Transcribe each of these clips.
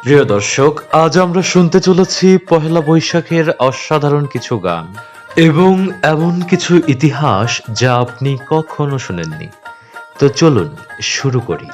প্রিয় দর্শক, আজ আমরা শুনতে চলেছি পহেলা বৈশাখের অসাধারণ কিছু গান এবং এমন কিছু ইতিহাস যা আপনি কখনো শুনেননি। তো চলুন শুরু করি।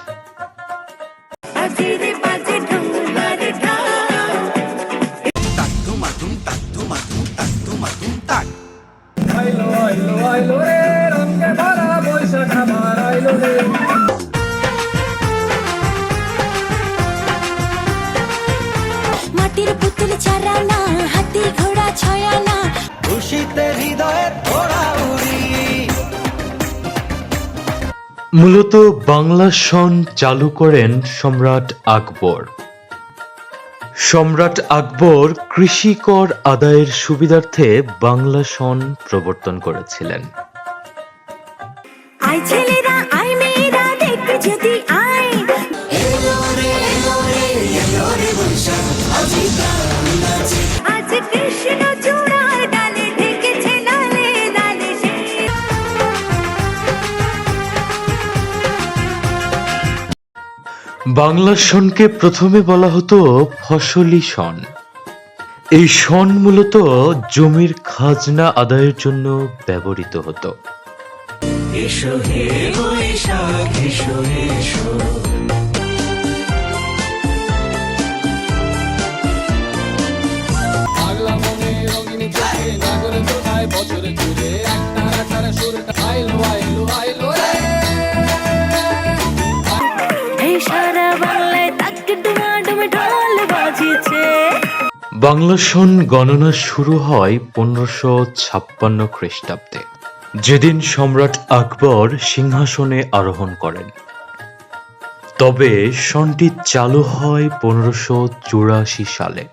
মাটির পুতুল চারানা, হাতি ঘোড়া ছয়ানা, খুশিতে হৃদয়ে তোড়া উড়ি। মূলত বাংলা সন চালু করেন সম্রাট আকবর। সম্রাট আকবর কৃষি কর আদায়ের সুবিধার্থে বাংলা সন প্রবর্তন করেছিলেন। আই ছেলেরা আই মেয়েরা দেখতে যদি আয়, আজ কৃষ্ণ চূড়ার ডালে ঢেকেছে লালে লালে সে। বাংলা সনকে প্রথমে বলা হতো ফসলি সন। এই সন মূলত জমির খাজনা আদায়ের জন্য ব্যবহৃত হতো। এসো হে বৈশাখ এসো এসো, পাগলা মনে রঙিন চোখে নাগরে তোলায় বছরে ঘুরে এক তারা তারা সুরটা আইলো আইলো আইলো রে। এই সারা বাংলায় তাক ডুমাডুম ঢোল বাজিছে। বাংলা সন গণনা শুরু হয় 1556 খ্রিস্টাব্দে, যেদিন সম্রাট আকবর সিংহাসনে আরোহণ করেন। তবে সনটি চালু হয় 1584 সালে।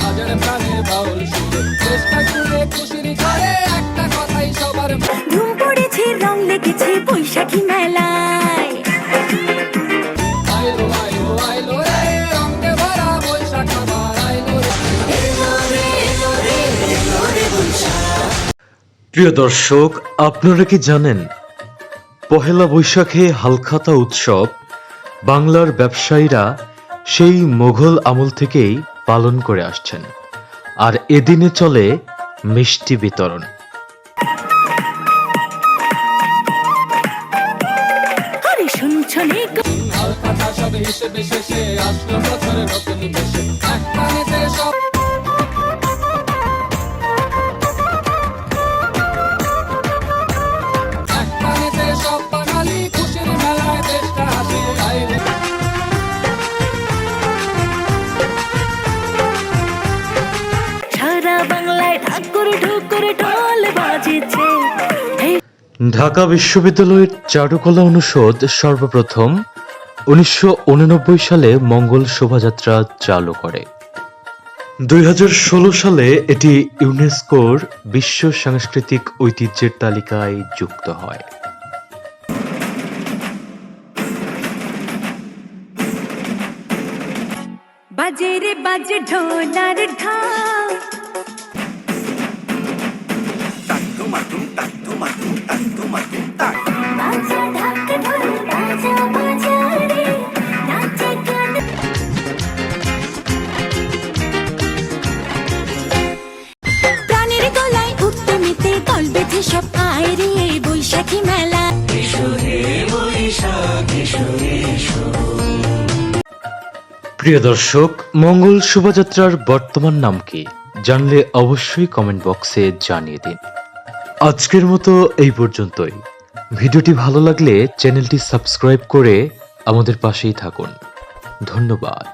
হাজার প্রাণে বাউল সুরে চেষ্টা করে খুশির ঘরে একটা কথাই সবার ধুম পড়েছে, রং লেগেছে বৈশাখী মেলায়। আইলো আইলো আইলো রে, রঙে ভরা বৈশাখ আমার আইলো রে। প্রিয় দর্শক, আপনারা কি জানেন পহেলা বৈশাখে হালখাতা উৎসব বাংলার ব্যবসায়ীরা সেই মোগল আমল থেকেই পালন করে আসছেন, আর এদিনে চলে মিষ্টি বিতরণ। আরে শুনছো নে গো, আর কথা সব হিসেবে শেষে আসলো বছরে নতুন বেশে এক টানেতে সব এক টানেতে সব বাঙালি খুশির মেলায় দেশটা হাসে আইলো। সারা বাংলায় ঠাকুর ঠুকুর ঢোল বাজিছে। ঢাকা বিশ্ববিদ্যালয়ের চারুকলা অনুষদ সর্বপ্রথম 1989 সালে মঙ্গল শোভাযাত্রা চালু করে। 2016 সালে এটি ইউনেস্কোর বিশ্ব সাংস্কৃতিক ঐতিহ্যের তালিকায় যুক্ত হয়। বাজে রে বাজে ঢোলার ঢাক, বাজা ঢাক ঢোল বাজা বাজা রে, নাচে গান। প্রাণের গলায় উঠতে মেতে দল বেঁধে সব আয় রে বৈশাখী মেলা। এসো হে বৈশাখ এসো এসো। প্রিয় দর্শক, মঙ্গল শোভাযাত্রার বর্তমান নাম কি জানলে অবশ্যই কমেন্ট বক্সে জানিয়ে দিন। আজকের মতো এই পর্যন্তই। ভিডিওটি ভালো লাগলে চ্যানেলটি সাবস্ক্রাইব করে আমাদের পাশেই থাকুন। ধন্যবাদ।